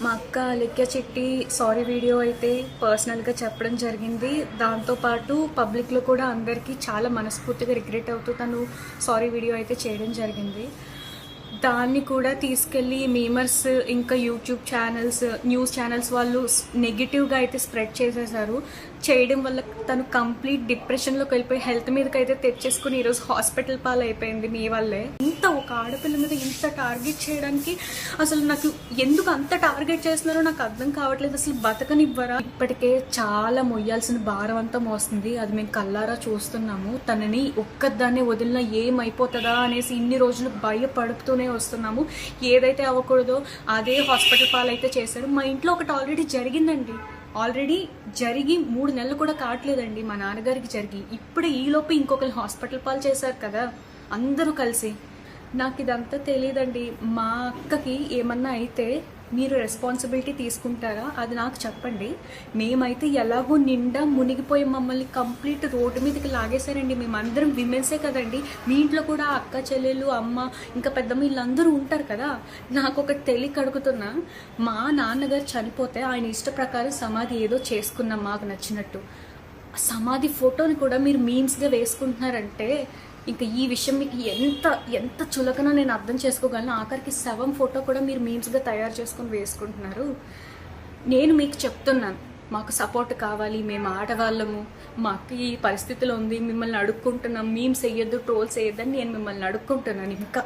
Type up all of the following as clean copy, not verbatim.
మా అక్క అలిఖ్య చిట్టి సారీ వీడియో అయితే పర్సనల్గా చెప్పడం జరిగింది. దాంతోపాటు పబ్లిక్లో కూడా అందరికీ చాలా మనస్ఫూర్తిగా రిగ్రెట్ అవుతూ తను సారీ వీడియో అయితే చేయడం జరిగింది. దాన్ని కూడా తీసుకెళ్ళి మీమర్స్ ఇంకా యూట్యూబ్ ఛానల్స్, న్యూస్ ఛానల్స్ వాళ్ళు నెగిటివ్గా అయితే స్ప్రెడ్ చేసేసారు. చేయడం వల్ల తను కంప్లీట్ డిప్రెషన్లోకి వెళ్ళిపోయి హెల్త్ మీదకి అయితే తెచ్చేసుకుని ఈరోజు హాస్పిటల్ పాలు అయిపోయింది మీ వల్లే. ఇంత ఒక ఆడపిల్ల మీద ఇంత టార్గెట్ చేయడానికి అసలు నాకు ఎందుకు అంత టార్గెట్ చేస్తున్నారో నాకు అర్థం కావట్లేదు. అసలు బతకనివ్వరా? ఇప్పటికే చాలా మొయ్యాల్సిన భారం అంతా మోస్తుంది. అది మేము కల్లారా చూస్తున్నాము. తనని ఒక్కదాన్నే వదిలినా ఏమైపోతుందా అనేసి ఇన్ని రోజులు భయపడుతూనే వస్తున్నాము. ఏదైతే అవ్వకూడదో అదే హాస్పిటల్ పాలు అయితే చేశారు. మా ఇంట్లో ఒకటి ఆల్రెడీ జరిగిందండి. ఆల్రెడీ జరిగి 3 నెలలు కూడా కావట్లేదండి మా నాన్నగారికి జరిగి. ఇప్పుడు ఈలోపు ఇంకొకరు హాస్పిటల్ పాలు చేశారు కదా అందరూ కలిసి. నాకు ఇదంతా తెలియదండి. మా అక్కకి ఏమన్నా అయితే మీరు రెస్పాన్సిబిలిటీ తీసుకుంటారా? అది నాకు చెప్పండి. మేమైతే ఎలాగో నిండా మునిగిపోయి మమ్మల్ని కంప్లీట్ రోడ్డు మీదకి లాగేశారండి. మేమందరం విమెన్సే కదండి. మీ ఇంట్లో కూడా అక్క చెల్లెలు, అమ్మ, ఇంకా పెద్దమ్మ వీళ్ళందరూ ఉంటారు కదా. నాకు ఒకటి తెలియక అడుగుతున్నా. మా నాన్నగారు చనిపోతే ఆయన ఇష్ట ప్రకారం సమాధి ఏదో చేసుకున్నాం మాకు నచ్చినట్టు. సమాధి ఫోటోని కూడా మీరు మీమ్స్గా వేసుకుంటున్నారంటే ఇంకా ఈ విషయం మీకు ఎంత ఎంత చులకనో నేను అర్థం చేసుకోగలను. ఆఖరికి శవం ఫోటో కూడా మీరు మీమ్స్గా తయారు చేసుకొని వేసుకుంటున్నారు. నేను మీకు చెప్తున్నాను, మాకు సపోర్ట్ కావాలి. మేము ఆడవాళ్ళము, మాకు ఈ పరిస్థితిలో ఉంది, మిమ్మల్ని అడుక్కుంటున్నాం. మీమ్స్ వేయొద్దు, ట్రోల్స్ వేయొద్దని నేను మిమ్మల్ని అడుక్కుంటున్నాను. ఇంకా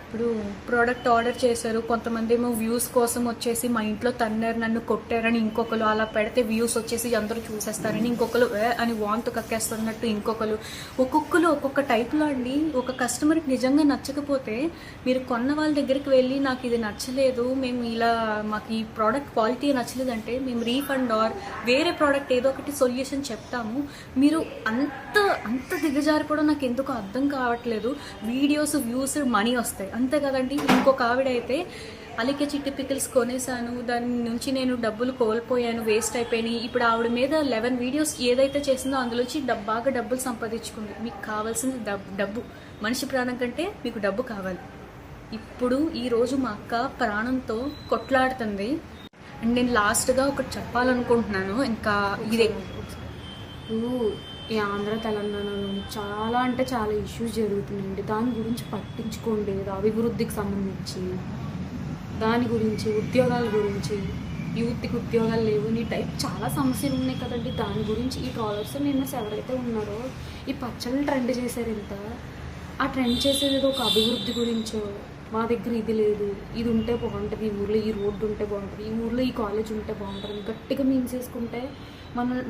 ఇప్పుడు ప్రోడక్ట్ ఆర్డర్ చేశారు. కొంతమంది ఏమో వ్యూస్ కోసం వచ్చేసి మా ఇంట్లో తన్నారు, నన్ను కొట్టారని ఇంకొకరు, అలా పెడితే వ్యూస్ వచ్చేసి అందరూ చూసేస్తారని ఇంకొకరు, అని వాంతు కక్కేస్తున్నట్టు ఇంకొకరు. ఒక్కొక్కరు ఒక్కొక్క టైప్లో అండి. ఒక కస్టమర్కి నిజంగా నచ్చకపోతే మీరు కొన్న వాళ్ళ దగ్గరికి వెళ్ళి నాకు ఇది నచ్చలేదు, మేము ఇలా మాకు ఈ ప్రోడక్ట్ క్వాలిటీ నచ్చలేదంటే మేము రీఫండ్ ఆర్ వేరే ప్రోడక్ట్ ఏదో ఒకటి సొల్యూషన్ చెప్తాము. మీరు అంత అంత దిగజారిపోవడం నాకు ఎందుకు అర్థం కావట్లేదు. వీడియోస్ వ్యూస్ మనీ వస్తాయి అంతే కదండి. ఇంకొక ఆవిడ అయితే అలిఖ్య చిట్టి పికిల్స్ కొనేసాను, దాని నుంచి నేను డబ్బులు కోల్పోయాను, వేస్ట్ అయిపోయినాయి. ఇప్పుడు ఆవిడ మీద 11 వీడియోస్ ఏదైతే చేసిందో అందులోంచి బాగా డబ్బులు సంపాదించుకుంది. మీకు కావాల్సింది డబ్బు. మనిషి ప్రాణం కంటే మీకు డబ్బు కావాలి. ఇప్పుడు ఈరోజు మా అక్క ప్రాణంతో కొట్లాడుతుంది. అండ్ నేను లాస్ట్గా ఒకటి చెప్పాలనుకుంటున్నాను. ఇంకా ఇదే ఈ ఆంధ్ర తెలంగాణలో చాలా అంటే చాలా ఇష్యూస్ జరుగుతున్నాయండి. దాని గురించి పట్టించుకోండి. అభివృద్ధికి సంబంధించి దాని గురించి, ఉద్యోగాల గురించి, యూత్కి ఉద్యోగాలు లేవు, ఈ టైప్ చాలా సమస్యలు ఉన్నాయి కదండి. దాని గురించి ఈ ట్రాలర్స్ నిన్న ఎవరైతే ఉన్నారో ఈ పచ్చళ్ళని ట్రెండ్ చేశారు. ఇంత ఆ ట్రెండ్ చేసేది ఒక అభివృద్ధి గురించో, మా దగ్గర ఇది లేదు, ఇది ఉంటే బాగుంటుంది, ఈ ఊర్లో ఈ రోడ్డు ఉంటే బాగుంటుంది, ఈ ఊర్లో ఈ కాలేజ్ ఉంటే బాగుంటుంది, గట్టిగా మీన్స్ వేసుకుంటే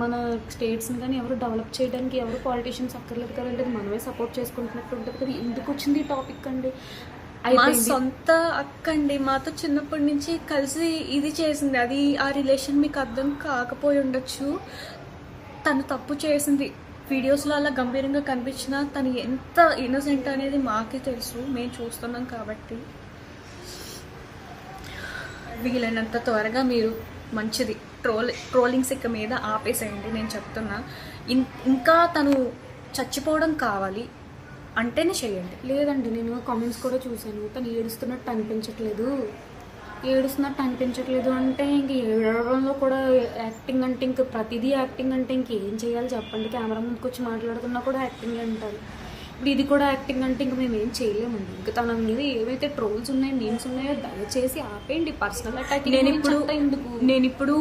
మన స్టేట్స్ని కానీ ఎవరు డెవలప్ చేయడానికి ఎవరు పాలిటీషియన్స్ అక్కర్లేదు కదండి. మనమే సపోర్ట్ చేసుకుంటున్నట్టు ఉంటుంది కదా. ఎందుకు వచ్చింది ఈ టాపిక్ అండి? మా సొంత అక్క అండి, మాతో చిన్నప్పటి నుంచి కలిసి ఇది చేసింది. అది ఆ రిలేషన్ మీకు అర్థం కాకపోయి ఉండొచ్చు. తను తప్పు చేసింది. వీడియోస్లో అలా గంభీరంగా కనిపించినా తను ఎంత ఇన్నోసెంట్ అనేది మాకే తెలుసు, మేము చూస్తున్నాం కాబట్టి. వీలైనంత త్వరగా మీరు మంచిది ట్రోలింగ్స్ ఇక మీద ఆపేసేయండి. నేను చెప్తున్నా, ఇంకా తను చచ్చిపోవడం కావాలి అంటేనే చేయండి. లేదండి, నేను కామెంట్స్ కూడా చూశాను. తను ఏడుస్తున్నట్టు అనిపించట్లేదు అంటే ఇంక ఏడవడంలో కూడా యాక్టింగ్ అంటే ఇంక ప్రతిదీ యాక్టింగ్ అంటే ఇంకేం చేయాలి చెప్పండి. కెమెరా ముందుకు వచ్చి మాట్లాడుతున్నా కూడా యాక్టింగ్ అంటారు. ఇప్పుడు ఇది కూడా యాక్టింగ్ అంటే ఇంక మేము ఏం చేయలేమండి. ఇంకా తన మీద ఏవైతే ట్రోల్స్ ఉన్నాయో, మీమ్స్ ఉన్నాయో దయచేసి ఆపేయండి. పర్సనల్ అటాక్ నేను ఇప్పుడు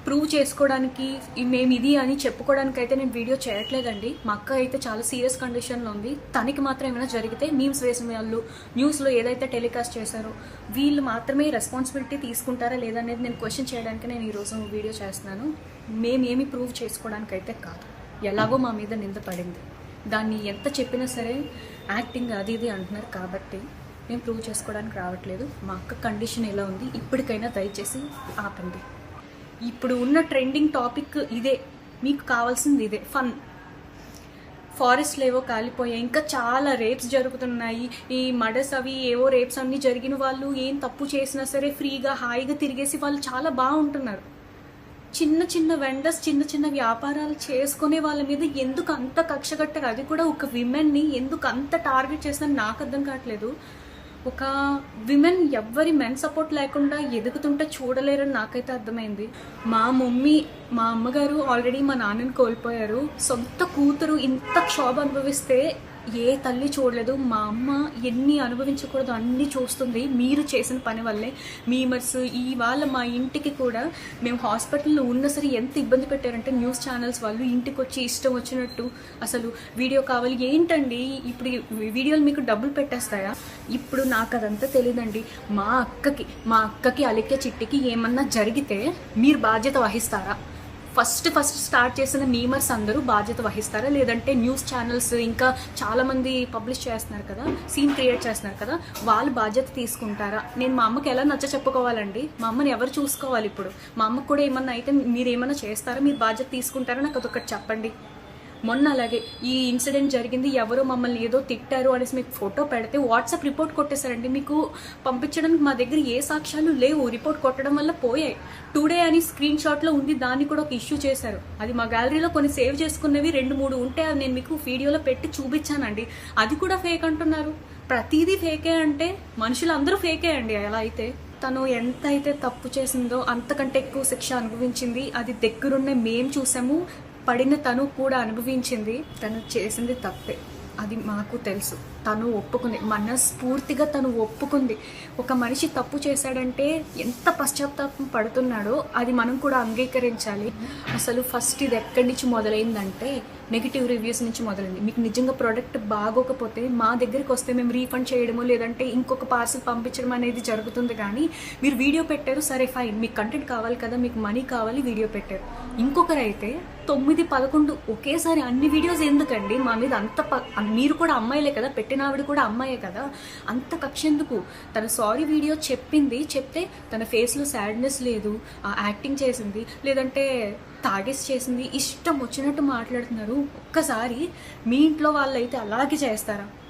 ప్రూవ్ చేసుకోవడానికి మేము ఇది అని చెప్పుకోవడానికి అయితే నేను వీడియో చేయట్లేదండి. మా అక్క అయితే చాలా సీరియస్ కండిషన్లో ఉంది. తనకి మాత్రం ఏమైనా జరిగితే మీమ్స్ వేసిన వాళ్ళు, న్యూస్లో ఏదైతే టెలికాస్ట్ చేశారో వీళ్ళు మాత్రమే రెస్పాన్సిబిలిటీ తీసుకుంటారా లేదా అనేది నేను క్వశ్చన్ చేయడానికి నేను ఈరోజు వీడియో చేస్తున్నాను. మేమేమి ప్రూవ్ చేసుకోవడానికి అయితే కాదు. ఎలాగో మా మీద నింద పడింది, దాన్ని ఎంత చెప్పినా సరే యాక్టింగ్ అది ఇది అంటున్నారు కాబట్టి మేము ప్రూవ్ చేసుకోవడానికి రావట్లేదు. మా అక్క కండిషన్ ఎలా ఉంది ఇప్పటికైనా దయచేసి ఆపండి. ఇప్పుడు ఉన్న ట్రెండింగ్ టాపిక్ ఇదే. మీకు కావాల్సింది ఇదే, ఫన్. ఫారెస్ట్లు ఏవో కాలిపోయాయి, ఇంకా చాలా రేప్స్ జరుగుతున్నాయి. ఈ మర్డర్స్ అవి ఏవో రేప్స్ అన్నీ జరిగిన వాళ్ళు ఏం తప్పు చేసినా సరే ఫ్రీగా హాయిగా తిరిగేసి వాళ్ళు చాలా బాగుంటున్నారు. చిన్న చిన్న వెండర్స్, చిన్న చిన్న వ్యాపారాలు చేసుకునే వాళ్ళ మీద ఎందుకు అంత కక్ష కట్టారు? అది కూడా ఒక విమెన్ని ఎందుకు అంత టార్గెట్ చేసినా నాకు అర్థం కావట్లేదు. ఒక విమెన్ ఎవ్వరి మెన్ సపోర్ట్ లేకుండా ఎదుగుతుంటే చూడలేరని నాకైతే అర్థమైంది. మా అమ్మగారు ఆల్రెడీ మా నాన్నని కోల్పోయారు. సొంత కూతురు ఇంత క్షోభ అనుభవిస్తే ఏ తల్లి చూడలేదు. మా అమ్మ ఎన్ని అనుభవించకూడదు అన్నీ చూస్తుంది మీరు చేసిన పని వల్లే. మీమర్స్ ఇవాళ మా ఇంటికి కూడా మేము హాస్పిటల్లో ఉన్న సరే ఎంత ఇబ్బంది పెట్టారంటే న్యూస్ ఛానల్స్ వాళ్ళు ఇంటికి వచ్చి ఇష్టం వచ్చినట్టు అసలు వీడియో కావాలి ఏంటండి, ఇప్పుడు వీడియోలు మీకు డబ్బులు పెట్టేస్తాయా? ఇప్పుడు నాకు అదంతా తెలియదండి. మా అక్కకి అలికే చిట్టికి ఏమన్నా జరిగితే మీరు బాధ్యత వహిస్తారా? ఫస్ట్ స్టార్ట్ చేసిన మీమర్స్ అందరూ బాధ్యత వహిస్తారా? లేదంటే న్యూస్ ఛానల్స్ ఇంకా చాలామంది పబ్లిష్ చేస్తున్నారు కదా, సీన్ క్రియేట్ చేస్తున్నారు కదా, వాళ్ళు బాధ్యత తీసుకుంటారా? నేను మా అమ్మకి ఎలా నచ్చ చెప్పుకోవాలండి? మా అమ్మని ఎవరు చూసుకోవాలి? ఇప్పుడు మా అమ్మకు కూడా ఏమన్నా అయితే మీరు ఏమన్నా చేస్తారా? మీరు బాధ్యత తీసుకుంటారా? నాకు అదొకటి చెప్పండి. మొన్న అలాగే ఈ ఇన్సిడెంట్ జరిగింది, ఎవరో మమ్మల్ని ఏదో తిట్టారు అనేసి మీకు ఫోటో పెడితే వాట్సాప్ రిపోర్ట్ కొట్టేశారండి. మీకు పంపించడానికి మా దగ్గర ఏ సాక్ష్యాలు లేవు. రిపోర్ట్ కొట్టడం వల్ల పోయాయి. టుడే అని స్క్రీన్ షాట్లో ఉంది, దాన్ని కూడా ఒక ఇష్యూ చేశారు. అది మా గ్యాలరీలో కొన్ని సేవ్ చేసుకున్నవి 2-3 ఉంటే అది నేను మీకు వీడియోలో పెట్టి చూపించానండి. అది కూడా ఫేక్ అంటున్నారు. ప్రతిదీ ఫేకే అంటే మనుషులందరూ ఫేకే అండి. అలా అయితే తను ఎంత అయితే తప్పు చేసిందో అంతకంటే ఎక్కువ శిక్ష అనుభవించింది. అది దగ్గరున్న మేం చూసాము, పడిన తను కూడా అనుభవించింది. తను చేసింది తప్పే, అది మాకు తెలుసు. తను ఒప్పుకుంది, మనస్ఫూర్తిగా తను ఒప్పుకుంది. ఒక మనిషి తప్పు చేశాడంటే ఎంత పశ్చాత్తాపం పడుతున్నాడో అది మనం కూడా అంగీకరించాలి. అసలు ఫస్ట్ ఇది ఎక్కడి నుంచి మొదలైందంటే నెగిటివ్ రివ్యూస్ నుంచి మొదలైంది. మీకు నిజంగా ప్రోడక్ట్ బాగోకపోతే మా దగ్గరికి వస్తే మేము రీఫండ్ చేయడము లేదంటే ఇంకొక పార్సల్ పంపించడం అనేది జరుగుతుంది. కానీ మీరు వీడియో పెట్టారు, సరే ఫైన్, మీకు కంటెంట్ కావాలి కదా, మీకు మనీ కావాలి, వీడియో పెట్టారు. ఇంకొకరైతే 9-11 ఒకేసారి అన్ని వీడియోస్ ఎందుకండి మా మీద అంత మీరు కూడా అమ్మాయిలే కదా, పెట్టిన ఆవిడ కూడా అమ్మాయే కదా, అంత కక్ష ఎందుకు? తన సారీ వీడియో చెప్తే తన ఫేస్లో సాడ్నెస్ లేదు, యాక్టింగ్ చేసింది లేదంటే తాగేసి చేసింది, ఇష్టం వచ్చినట్టు మాట్లాడుతున్నారు. ఒక్కసారి మీ ఇంట్లో వాళ్ళు అయితే అలాగే చేస్తారా?